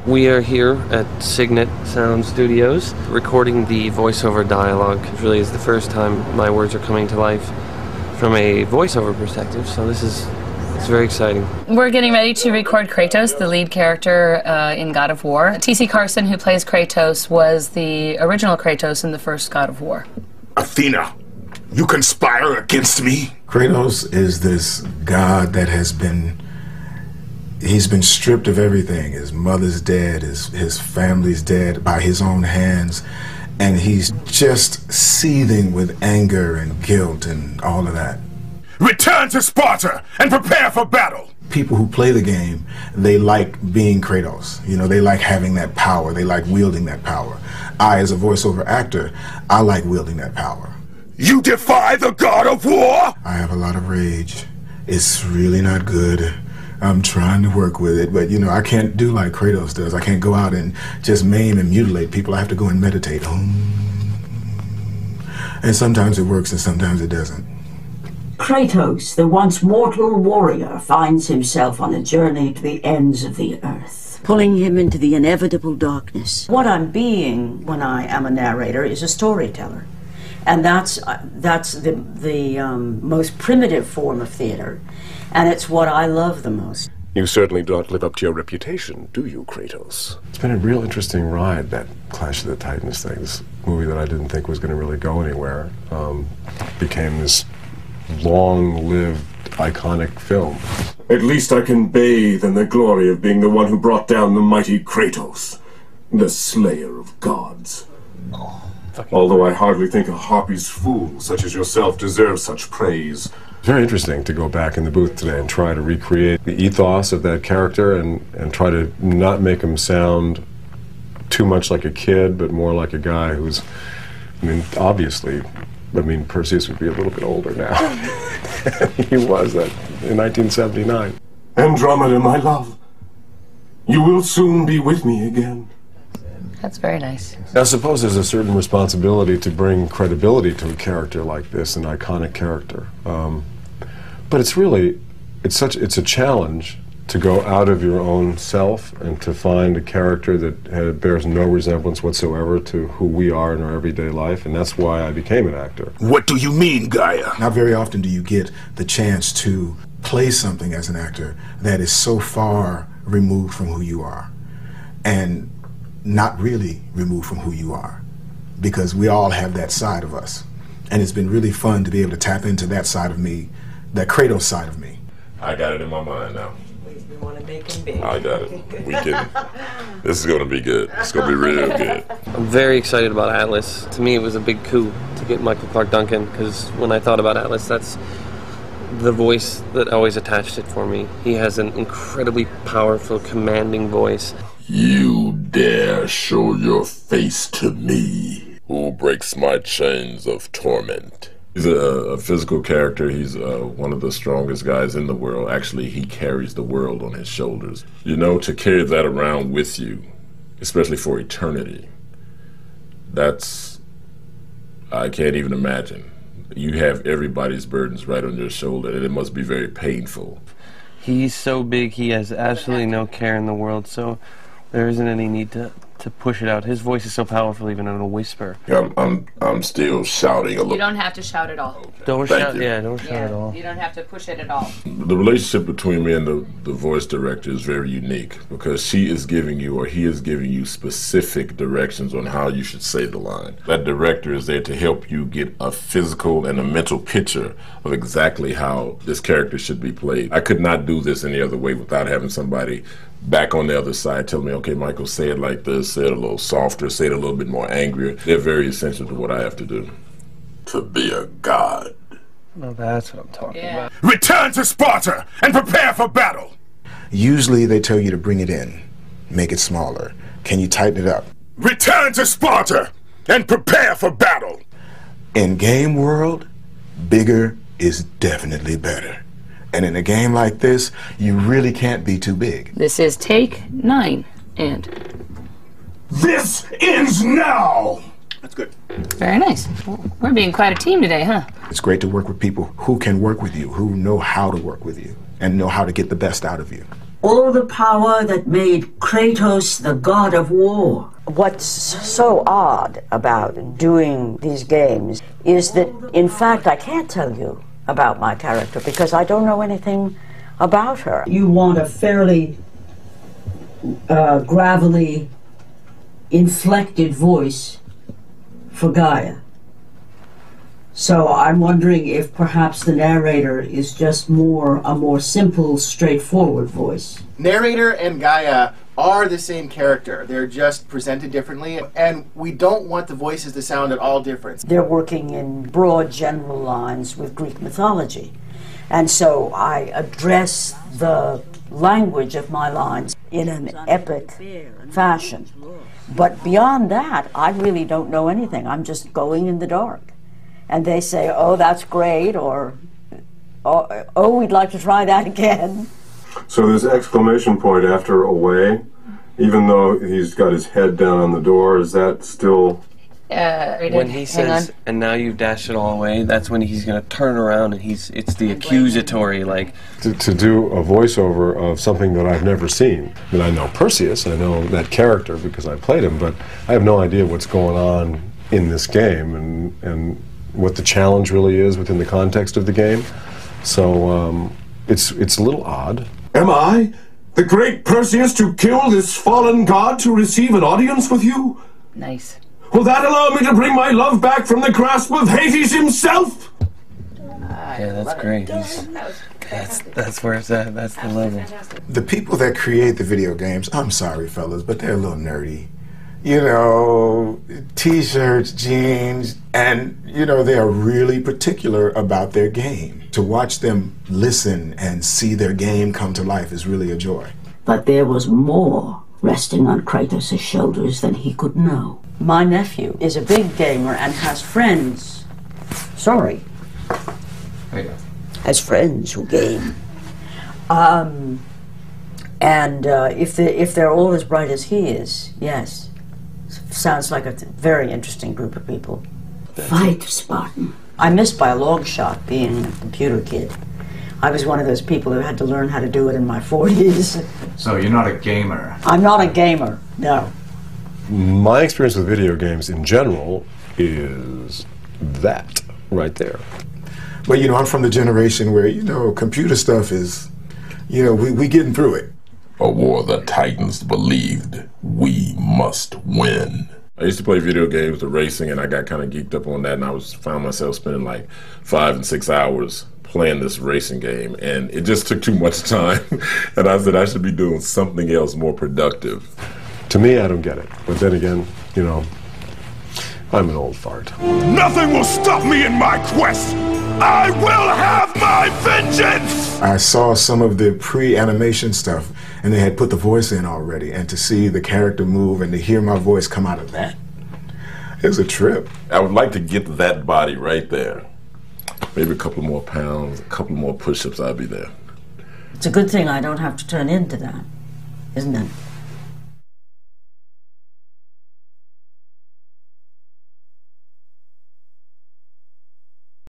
We are here at Signet Sound Studios recording the voiceover dialogue. It really is the first time my words are coming to life from a voiceover perspective, so it's very exciting. We're getting ready to record Kratos, the lead character in God of War. T.C. Carson, who plays Kratos, was the original Kratos in the first God of War. Athena, you conspire against me? Kratos is this god that he's been stripped of everything. His mother's dead, his family's dead by his own hands, and he's just seething with anger and guilt and all of that. Return to Sparta and prepare for battle! People who play the game, they like being Kratos. You know, they like having that power. They like wielding that power. I, as a voiceover actor, I like wielding that power. You defy the God of War? I have a lot of rage. It's really not good. I'm trying to work with it, but you know, I can't do like Kratos does. I can't go out and just maim and mutilate people. I have to go and meditate. And sometimes it works and sometimes it doesn't. Kratos, the once mortal warrior, finds himself on a journey to the ends of the earth, pulling him into the inevitable darkness. What I'm being when I am a narrator is a storyteller. And that's the most primitive form of theater. And it's what I love the most. You certainly don't live up to your reputation, do you, Kratos? It's been a real interesting ride, that Clash of the Titans thing. This movie that I didn't think was going to really go anywhere became this long-lived, iconic film. At least I can bathe in the glory of being the one who brought down the mighty Kratos, the slayer of gods. Although I hardly think a harpy's fool such as yourself deserves such praise. It's very interesting to go back in the booth today and try to recreate the ethos of that character and try to not make him sound too much like a kid, but more like a guy who's, I mean, obviously, Perseus would be a little bit older now. He was that in 1979. Andromeda, my love, you will soon be with me again. That's very nice. I suppose there's a certain responsibility to bring credibility to a character like this, an iconic character. But it's really, it's a challenge to go out of your own self and to find a character that bears no resemblance whatsoever to who we are in our everyday life, and that's why I became an actor. What do you mean, Gaia? Not very often do you get the chance to play something as an actor that is so far removed from who you are, and not really removed from who you are, because we all have that side of us. And it's been really fun to be able to tap into that side of me, that Kratos side of me. I got it in my mind now. We want to make him big. I got it. We can. This is going to be good. It's going to be real good. I'm very excited about Atlas. To me, it was a big coup to get Michael Clark Duncan, because when I thought about Atlas, that's the voice that always attached it for me. He has an incredibly powerful, commanding voice. You dare show your face to me? Who breaks my chains of torment? He's a physical character. He's one of the strongest guys in the world. Actually, he carries the world on his shoulders. You know, to carry that around with you, especially for eternity, I can't even imagine. You have everybody's burdens right on your shoulder, and it must be very painful. He's so big, he has absolutely no care in the world, so there isn't any need to push it out. His voice is so powerful, even in a whisper. Yeah, I'm still shouting a little. You don't have to shout at all. Okay. Don't Thank shout. you. Yeah, don't shout at all. You don't have to push it at all. The relationship between me and the voice director is very unique, because she is giving you, or he is giving you, specific directions on how you should say the line. That director is there to help you get a physical and a mental picture of exactly how this character should be played. I could not do this any other way without having somebody back on the other side tell me, okay, Michael, say it like this, say it a little softer, say it a little bit more angrier. They're very essential to what I have to do. To be a god. Well, that's what I'm talking about. Return to Sparta and prepare for battle! Usually they tell you to bring it in, make it smaller. Can you tighten it up? Return to Sparta and prepare for battle! In game world, bigger is definitely better. And in a game like this, you really can't be too big. This is take 9, and This ends now! That's good. very nice. We're being quite a team today, huh? It's great to work with people who can work with you, who know how to work with you, and know how to get the best out of you. all the power that made Kratos the god of war. What's so odd about doing these games is that, in fact, I can't tell you about my character because I don't know anything about her. You want a fairly gravelly, inflected voice for Gaia. So I'm wondering if perhaps the narrator is just a more simple, straightforward voice. Narrator and Gaia are the same character. They're just presented differently, and we don't want the voices to sound at all different. They're working in broad general lines with Greek mythology. And so I address the language of my lines in an epic fashion. But beyond that, I really don't know anything. I'm just going in the dark. And they say, oh, that's great, or oh, we'd like to try that again. So this exclamation point after away, even though he's got his head down on the door, is that still... when he says, and now you've dashed it all away, that's when he's going to turn around and it's the accusatory, like... To do a voiceover of something that I've never seen. I mean, I know Perseus, I know that character because I played him, but I have no idea what's going on in this game and what the challenge really is within the context of the game. So it's a little odd. Am I, the great Perseus, to kill this fallen god to receive an audience with you? Nice. Will that allow me to bring my love back from the grasp of Hades himself? Yeah, that's great. That's where it's at. That's the level. The people that create the video games, I'm sorry, fellas, but they're a little nerdy. You know, t-shirts, jeans, and, you know, they are really particular about their game. To watch them listen and see their game come to life is really a joy. But there was more resting on Kratos' shoulders than he could know. My nephew is a big gamer and has friends. Sorry. Has friends who game. If they're all as bright as he is, yes. Sounds like a very interesting group of people. Fight, Spartan. I missed by a long shot being a computer kid. I was one of those people who had to learn how to do it in my 40s. So you're not a gamer? I'm not a gamer, no. My experience with video games in general is that right there. But, you know, I'm from the generation where, you know, computer stuff is, you know, we getting through it. A war the Titans believed we must win. I used to play video games, the racing, and I got kind of geeked up on that, and I found myself spending like 5 and 6 hours playing this racing game, and it just took too much time. And I said I should be doing something else more productive. To me, I don't get it. But then again, you know, I'm an old fart. Nothing will stop me in my quest! I will have my vengeance! I saw some of the pre-animation stuff, and they had put the voice in already, and to see the character move and to hear my voice come out of that, it was a trip. I would like to get that body right there. Maybe a couple more pounds, a couple more push-ups, I'll be there. It's a good thing I don't have to turn into that, isn't it?